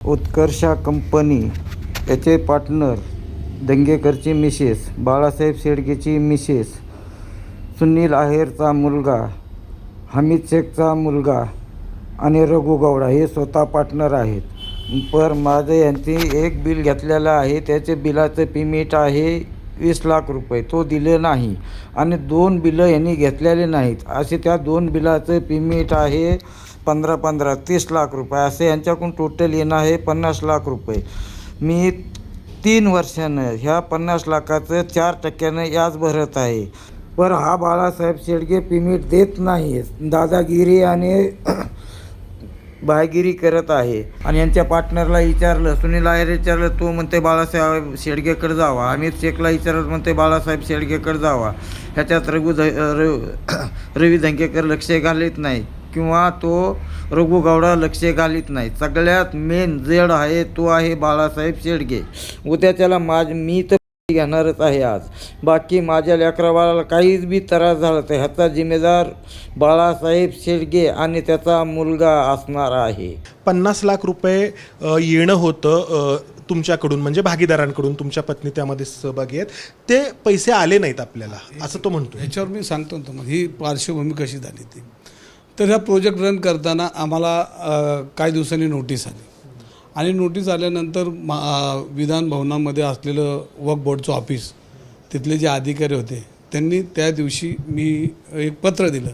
Utkarsha company याचे partner दंगेकरची Mrs, Balasaheb शेडगेची मिसेस, सुनील आहेरचा मुलगा, हमीद शेखचा मुलगा आणि रघु गौडा हे स्वतः पार्टनर आहेत. पर माझं यांची एक बिल घेतलेलं आहे, त्याचे बिलाचं पेमेंट आहे 20 लाख रुपये, तो दिले नाही. आणि 2 बिलं यांनी घेतलेले नाहीत, असे त्या 2 बिलाचं पेमेंट आहे 15-15 30 लाख रुपये, असे यांच्याकडून टोटल येणं आहे 50 लाख रुपये. मी 3 वर्षानं ह्या 50 लाखाचं 4% व्याज भरत आहे. पर हा बाळासाहेब शेडगे पेमेंट देत नाही, दादागिरी आणि भाईगिरी करत आहे. आणि यांच्या पार्टनरला विचारलं, सुनील आहेर विचारलं, तो म्हणते बाळासाहेब शेडगेकडे जावा. अमित शेखला विचारलं, म्हणते बाळासाहेब शेडगेकडे जावा. ह्याच्यात रवी धंगेकर लक्ष घालीत नाही किंवा तो रघु गौडा लक्ष घालीत नाही. सगळ्यात मेन जड आहे तो आहे बाळासाहेब शेडगे. उद्या त्याला मी तर घेणारच आहे आज. बाकी माझ्या लेकराबाळाला काहीच बी त्रास झाला तर ह्याचा जिम्मेदार बाळासाहेब शेडगे आणि त्याचा मुलगा असणार आहे. 50 लाख रुपये येणं होतं तुमच्याकडून, म्हणजे भागीदारांकडून. तुमच्या पत्नी त्यामध्ये सहभागी आहेत. ते पैसे आले नाहीत आपल्याला असं तो म्हणतो. ह्याच्यावर मी सांगतो ना तुम्हाला ही पार्श्वभूमी कशी झाली ती. तर ह्या प्रोजेक्ट रन करताना आम्हाला काही दिवसांनी नोटीस आली आणि नोटीस आल्यानंतर विधान भवनामध्ये असलेलं वक्फ बोर्डचं ऑफिस, तिथले जे अधिकारी होते त्यांनी त्या दिवशी मी एक पत्र दिलं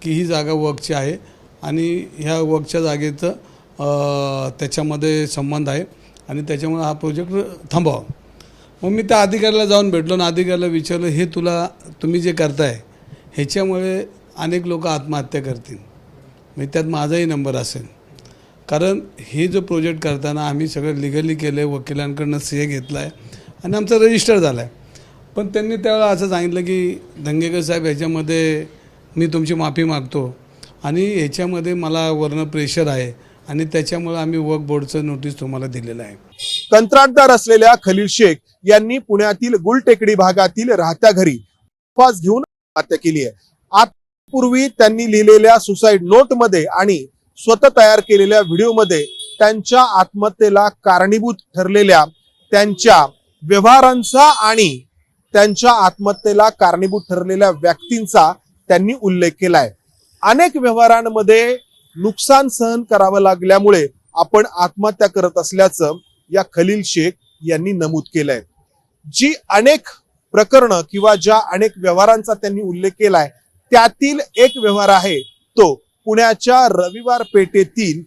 की ही जागा वक्फची आहे आणि ह्या वक्फच्या जागेचं त्याच्यामध्ये संबंध आहे आणि त्याच्यामुळे हा प्रोजेक्ट थांबवा. मग मी त्या अधिकाऱ्याला जाऊन भेटलो आणि अधिकाऱ्याला विचारलं, हे तुम्ही जे करताय ह्याच्यामुळे अनेक लोक आत्महत्या करतील, म्हणजे त्यात माझाही नंबर असेल. कारण हे जो प्रोजेक्ट करताना आम्ही सगळं लिगली केलं आहे, वकिलांकडनं CA घेतला आहे आणि आमचं रजिस्टर झालं आहे. पण त्यांनी त्यावेळेला असं सांगितलं की धंगेकर साहेब, ह्याच्यामध्ये मी तुमची माफी मागतो आणि ह्याच्यामध्ये मला वरनं प्रेशर आहे आणि त्याच्यामुळे आम्ही वक्फ बोर्डचं नोटीस तुम्हाला दिलेलं आहे. कंत्राटदार असलेल्या खलील शेख यांनी पुण्यातील गुलटेकडी भागातील राहत्या घरी फास घेऊन आत्महत्या केली आहे. पूर्वी त्यांनी लिहिलेल्या सुसाईड नोटमध्ये आणि स्वतः तयार केलेल्या व्हिडिओमध्ये त्यांच्या आत्महत्येला कारणीभूत ठरलेल्या त्यांच्या व्यवहारांचा आणि त्यांच्या आत्महत्येला कारणीभूत ठरलेल्या व्यक्तींचा त्यांनी उल्लेख केलाय. अनेक व्यवहारांमध्ये नुकसान सहन करावं लागल्यामुळे आपण आत्महत्या करत असल्याचं या खलील शेख यांनी नमूद केलंय. जी अनेक प्रकरणं किंवा ज्या अनेक व्यवहारांचा त्यांनी उल्लेख केलाय त्यातील एक व्यवहार आहे तो पुण्याच्या रविवार पेठेतील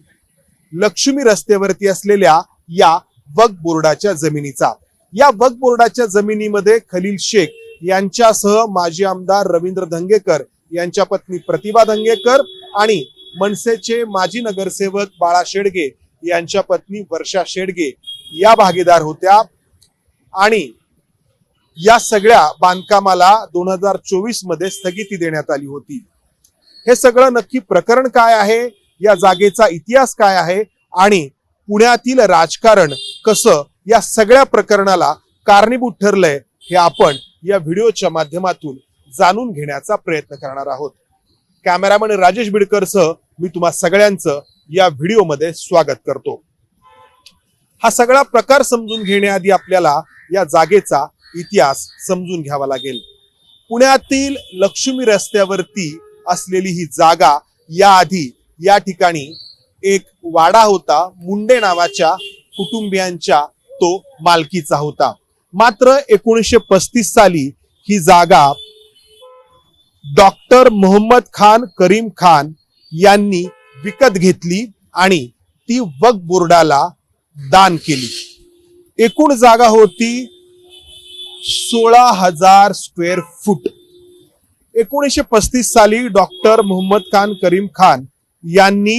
लक्ष्मी रस्त्यावरती असलेल्या या वक्फ बोर्डाच्या जमिनीचा. या वक्फ बोर्डाच्या जमिनीमध्ये खलील शेख यांच्यासह माजी आमदार रवींद्र धंगेकर, यांच्या पत्नी प्रतिभा धंगेकर आणि मनसेचे माजी नगरसेवक बाळा शेडगे यांच्या पत्नी वर्षा शेडगे या भागीदार होत्या. आणि या सगळ्या बांधकामाला 2024 मध्ये स्थगिती देण्यात आली होती. हे सगळं नक्की प्रकरण काय आहे, या जागेचा इतिहास काय आहे आणि पुण्यातील राजकारण कसं या सगळ्या प्रकरणाला कारणीभूत ठरलंय हे आपण या व्हिडिओच्या माध्यमातून जाणून घेण्याचा प्रयत्न करणार आहोत. कॅमेरामन राजेश बिडकरसह मी तुम्हा सगळ्यांचं या व्हिडिओमध्ये स्वागत करतो. हा सगळा प्रकार समजून घेण्याआधी आपल्याला या जागेचा इतिहास समजून घ्यावा लागेल. पुण्यातील लक्ष्मी रस्त्यावरती असलेली ही जागा, याआधी या ठिकाणी एक वाडा होता. मुंडे नावाच्या कुटुंबियांच्या तो मालकीचा होता. मात्र 1935 साली ही जागा डॉक्टर मोहम्मद खान करीम खान यांनी विकत घेतली आणि ती वक्फ बोर्डाला दान केली. एकूण जागा होती 16,000 स्क्वेअर फूट. 1935 साली डॉक्टर मोहम्मद खान करीम खान यांनी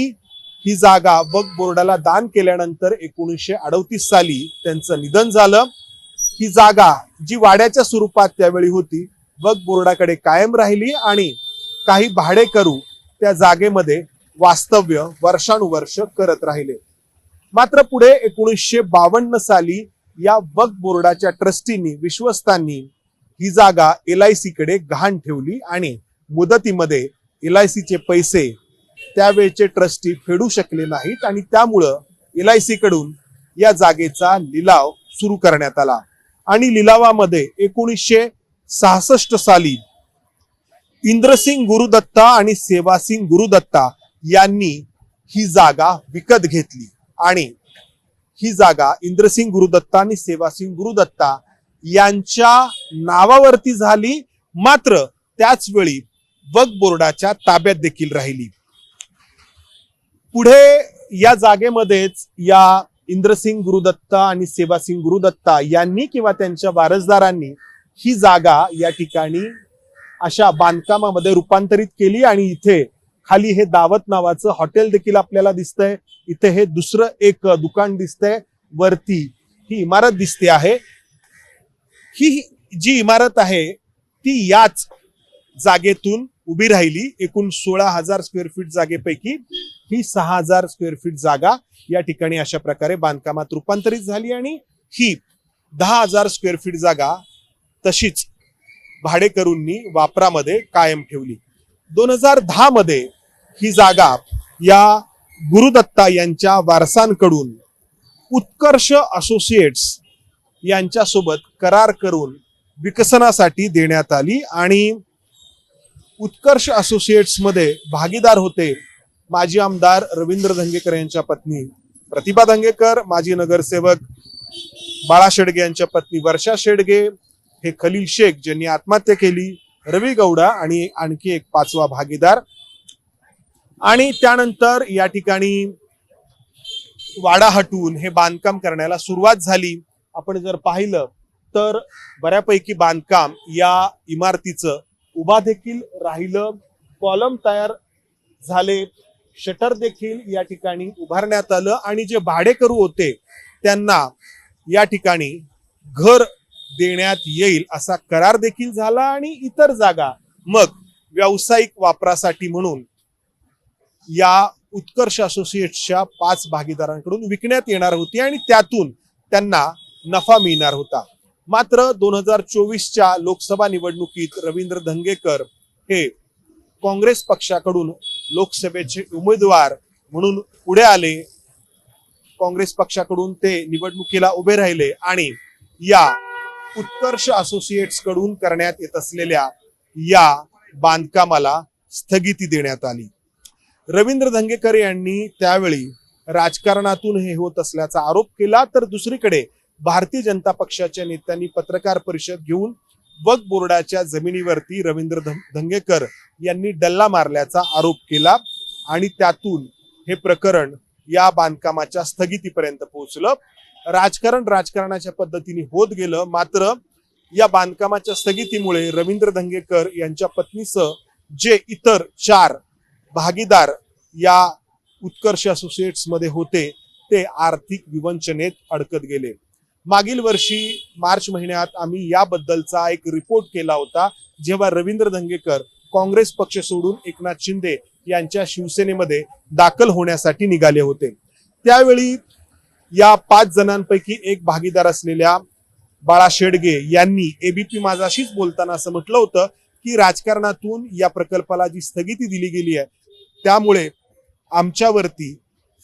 ही जागा वक्फ बोर्डाला दान केल्यानंतर 1938 साली त्यांचं निधन झालं. ही जागा जी वाड्याच्या स्वरूपात त्यावेळी होती वक्फ बोर्डाकडे कायम राहिली आणि काही भाडेकरू त्या जागेमध्ये वास्तव्य वर्षानुवर्ष करत राहिले. मात्र पुढे 1952 साली या वक्फ बोर्डाच्या ट्रस्टींनी, विश्वस्तांनी ही जागा LIC कडे गहाण ठेवली आणि मुदतीमध्ये LIC चे पैसे त्यावेळेचे ट्रस्टी फेडू शकले नाहीत आणि त्यामुळं LIC कडून या जागेचा लिलाव सुरू करण्यात आला आणि लिलावामध्ये 1966 साली इंद्रसिंग गुरुदत्ता आणि सेवासिंग गुरुदत्ता यांनी ही जागा विकत घेतली आणि ही जागा इंद्रसिंग गुरुदत्ता आणि सेवासिंग गुरुदत्ता यांच्या नावावरती झाली, मात्र त्याच वेळी वक्फ बोर्डाच्या ताब्यात देखील राहिली. पुढे या जागेमध्येच या इंद्रसिंग गुरुदत्ता आणि सेवासिंग गुरुदत्ता यांनी किंवा त्यांच्या वारसदारांनी ही जागा या ठिकाणी अशा बांधकामामध्ये रूपांतरित केली आणि इथे खाली हे दावत नावाचं हॉटेल देखील आपल्याला दिसतंय. इथे हे दुसरं एक दुकान दिसतंय. वरती ही इमारत दिसते आहे. ही जी इमारत आहे ती याच जागेतून उभी राहिली. एकूण 16,000 स्क्वेअर फीट जागेपैकी ही 6,000 स्क्वेअर फीट जागा या ठिकाणी अशा प्रकारे बांधकामात रूपांतरित झाली आणि ही 10,000 स्क्वेअर फीट जागा तशीच भाडेकरूंनी वापरामध्ये कायम ठेवली. 2010 मध्ये ही जागा या गुरुदत्ता यांच्या वारसांकडून उत्कर्ष असोसिएट्स यांच्यासोबत करार करून विकसनासाठी देण्यात आली आणि उत्कर्ष असोसिएट्स मध्ये भागीदार होते माजी आमदार रवींद्र धंगेकर यांच्या पत्नी प्रतिभा धंगेकर, माजी नगरसेवक बाळा शेडगे यांच्या पत्नी वर्षा शेडगे, हे खलील शेख ज्यांनी आत्महत्या केली, रवी गौडा आणि आणखी एक 5वा भागीदार. आणि त्यानंतर या ठिकाणी वाडा हटवून हे बांधकाम करण्याला सुरुवात झाली. आपण जर पाहिलं तर बऱ्यापैकी बांधकाम या इमारतीचं उभा देखील राहिलं, कॉलम तयार झाले, शटर देखील या ठिकाणी उभारण्यात आलं आणि जे भाडेकरू होते त्यांना या ठिकाणी घर देण्यात येईल असा करार देखील झाला आणि इतर जागा मग व्यावसायिक वापरासाठी म्हणून या उत्कर्ष असोसिएट्सच्या 5 भागीदारांकडून विकण्यात येणार होती आणि त्यातून त्यांना नफा मिळणार होता. मात्र 2024च्या लोकसभा निवडणुकीत रवींद्र धंगेकर हे काँग्रेस पक्षाकडून लोकसभेचे उमेदवार म्हणून पुढे आले. काँग्रेस पक्षाकडून ते निवडणुकीला उभे राहिले आणि या उत्कर्ष असोसिएट्स कडून करण्यात येत असलेल्या या बांधकामाला स्थगिती देण्यात आली. रवींद्र धंगेकर यांनी त्यावेळी राजकारणातून हे होत असल्याचा आरोप केला, तर दुसरीकडे भारतीय जनता पक्षाच्या नेत्यांनी पत्रकार परिषद घेऊन वक्फ बोर्डाच्या जमिनीवरती रवींद्र धंगेकर यांनी डल्ला मारल्याचा आरोप केला आणि त्यातून हे प्रकरण या बांधकामाच्या स्थगितीपर्यंत पोहोचलं. राजकारण राजकारणाच्या पद्धतीने होत गेलं, मात्र या बांधकामाच्या स्थगितीमुळे रवींद्र धंगेकर यांच्या पत्नीसह जे इतर 4 भागीदार या उत्कर्ष असोसिएट्स मध्ये होते ते आर्थिक विवंचनेत अडकत गेले. मागील वर्षी मार्च महिन्यात आम्ही याबद्दलचा एक रिपोर्ट केला होता, जेव्हा रवींद्र धंगेकर काँग्रेस पक्ष सोडून एकनाथ शिंदे यांच्या शिवसेनेमध्ये दाखल होण्यासाठी निघाले होते. त्यावेळी या 5 जणांपैकी एक भागीदार असलेल्या बाळा शेडगे यांनी एबीपी माझाशीच बोलताना असं म्हटलं होतं की राजकारणातून या प्रकल्पाला जी स्थगिती दिली गेली आहे त्यामुळे आमच्यावरती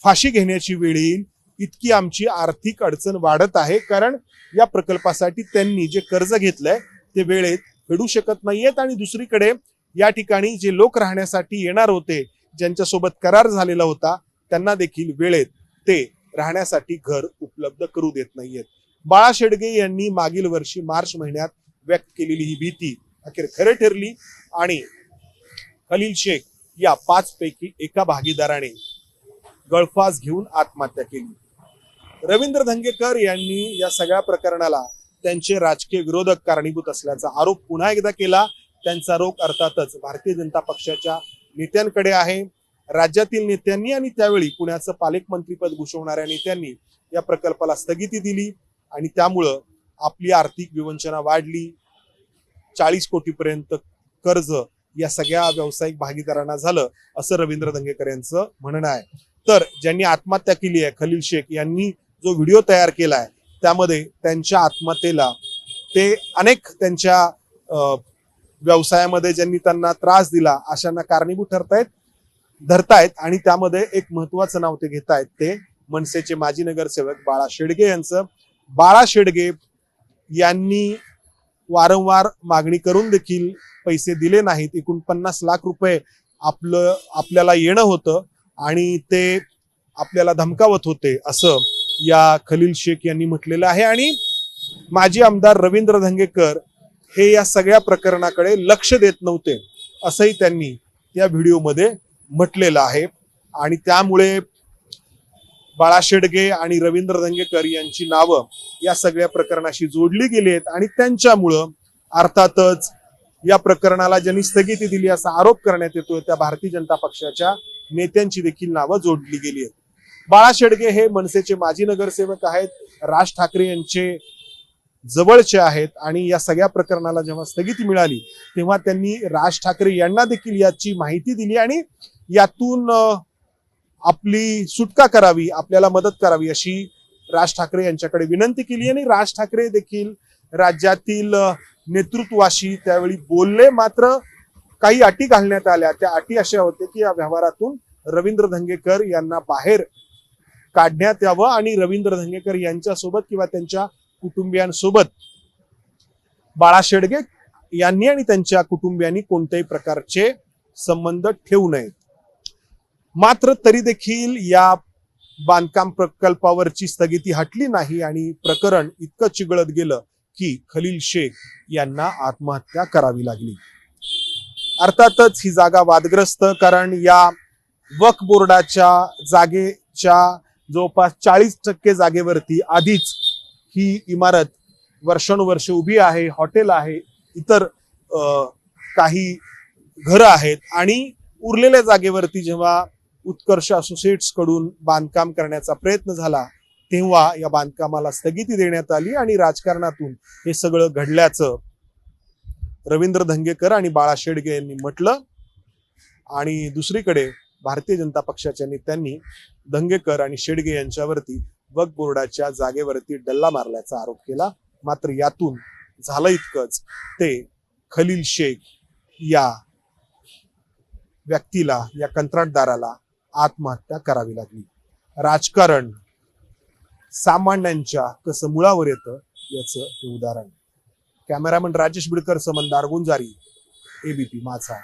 फाशी घेण्याची वेळ येईल, इतकी आमची आर्थिक अडचण वाढत आहे, कारण या प्रकल्पासाठी त्यांनी जे कर्ज घेतलंय ते वेळेत फेडू शकत नाहीयेत आणि दुसरीकडे या ठिकाणी जे लोक राहण्यासाठी येणार होते, ज्यांच्यासोबत करार झालेला होता, त्यांना देखील वेळेत ते राहण्यासाठी घर उपलब्ध करू देत नाहीयेत. बाळा शेडगे यांनी मागील वर्षी मार्च महिन्यात व्यक्त केलेली ही भीती अखेर खरे ठरली आणि खलील शेख या 5 पैकी एका भागीदाराने गळफास घेऊन आत्महत्या केली. रवींद्र धंगेकर यांनी या सगळ्या प्रकरणाला त्यांचे राजकीय विरोधक कारणीभूत असल्याचा आरोप पुन्हा एकदा केला. त्यांचा रोख अर्थातच भारतीय जनता पक्षाच्या नेत्यांकडे आहे. राज्यातील नेत्यांनी आणि त्यावेळी पुण्याचं पालकमंत्रीपद भूषवणाऱ्या नेत्यांनी या प्रकल्पाला स्थगिती दिली आणि त्यामुळं आपली आर्थिक विवंचना वाढली. 40 कोटीपर्यंत कर्ज या सगळ्या व्यावसायिक भागीदारांना झालं असं रवींद्र धंगेकर यांचं म्हणणं आहे. तर ज्यांनी आत्महत्या केली आहे खलील शेख यांनी जो व्हिडिओ तयार केलाय त्यामध्ये त्यांच्या आत्महत्येला ते अनेक त्यांच्या व्यवसायामध्ये ज्यांनी त्यांना त्रास दिला अशांना कारणीभूत धरतायत आणि त्यामध्ये एक महत्वाचं नाव ते घेतायत ते मनसेचे माजी नगरसेवक बाळा शेडगे यांचं. बाळा शेडगे यांनी वारंवार मागणी करून देखील पैसे दिले नाहीत. एकूण 50 लाख रुपये आपल्याला येणं होतं आणि ते आपल्याला धमकावत होते असं या खलील शेख यांनी म्हटलेलं आहे. आणि माजी आमदार रवींद्र धंगेकर हे या सगळ्या प्रकरणाकडे लक्ष देत नव्हते असंही त्यांनी या व्हिडिओमध्ये म्हटलेलं आहे. आणि त्यामुळे बाळा शेडगे आणि रवींद्र धंगेकर यांची नावं या सगळ्या प्रकरणाशी जोडली गेली आहेत आणि त्यांच्यामुळं अर्थातच या प्रकरणाला ज्यांनी स्थगिती दिली असा आरोप करण्यात येतोय त्या भारतीय जनता पक्षाच्या नेत्यांची देखील नावं जोडली गेली आहेत. बाळा शेडगे हे मनसेचे माजी नगरसेवक आहेत, राज ठाकरे यांचे जवळचे आहेत आणि या सगळ्या प्रकरणाला जेव्हा स्थगिती मिळाली तेव्हा त्यांनी राज ठाकरे यांना देखील याची माहिती दिली आणि यातून आपली सुटका करावी, आपल्याला मदत करावी अशी राज ठाकरे यांच्याकडे विनंती केली. आणि राज ठाकरे देखील राज्यातील नेतृत्वाशी त्यावेळी बोलले. मात्र काही अटी घालण्यात आल्या. त्या अटी अशा होत्या की या व्यवहारातून रवींद्र धंगेकर यांना बाहेर काढण्यात यावं आणि रवींद्र धंगेकर यांच्यासोबत किंवा त्यांच्या कुटुंबियांसोबत बाळा शेडगे यांनी आणि त्यांच्या कुटुंबियांनी कोणत्याही प्रकारचे संबंध ठेवू नयेत. मात्र तरी देखील या बांधकाम प्रकल्पावरची स्थगिती हटली नाही आणि प्रकरण इतकं चिघळत गेलं की खलील शेख यांना आत्महत्या करावी लागली. अर्थातच ही जागा वादग्रस्त, कारण या वक्फ बोर्डाच्या जागेच्या जवळपास 40% जागेवरती आधीच ही इमारत वर्षानुवर्ष उभी आहे. हॉटेल आहे, इतर काही घरं आहेत आणि उरलेल्या जागेवरती जेव्हा उत्कर्ष असोसिएट्स कडून बांधकाम करण्याचा प्रयत्न झाला तेव्हा या बांधकामाला स्थगिती देण्यात आली आणि राजकारणातून हे सगळं घडल्याचं रवींद्र धंगेकर आणि बाळा शेडगे यांनी म्हटलं. आणि दुसरीकडे भारतीय जनता पक्षाच्या नेत्यांनी धंगेकर आणि शेडगे यांच्यावरती वक्फ बोर्डाच्या जागेवरती डल्ला मारल्याचा आरोप केला. मात्र यातून झालं इतकंच, ते खलील शेख या व्यक्तीला, या कंत्राटदाराला आत्महत्या करावी लागली. राजकारण सामान्यांच्या कसं मुळावर येतं याचं हे उदाहरण. कॅमेरामन राजेश बिडकर, समंदार गुंजारी, एबीपी माझा.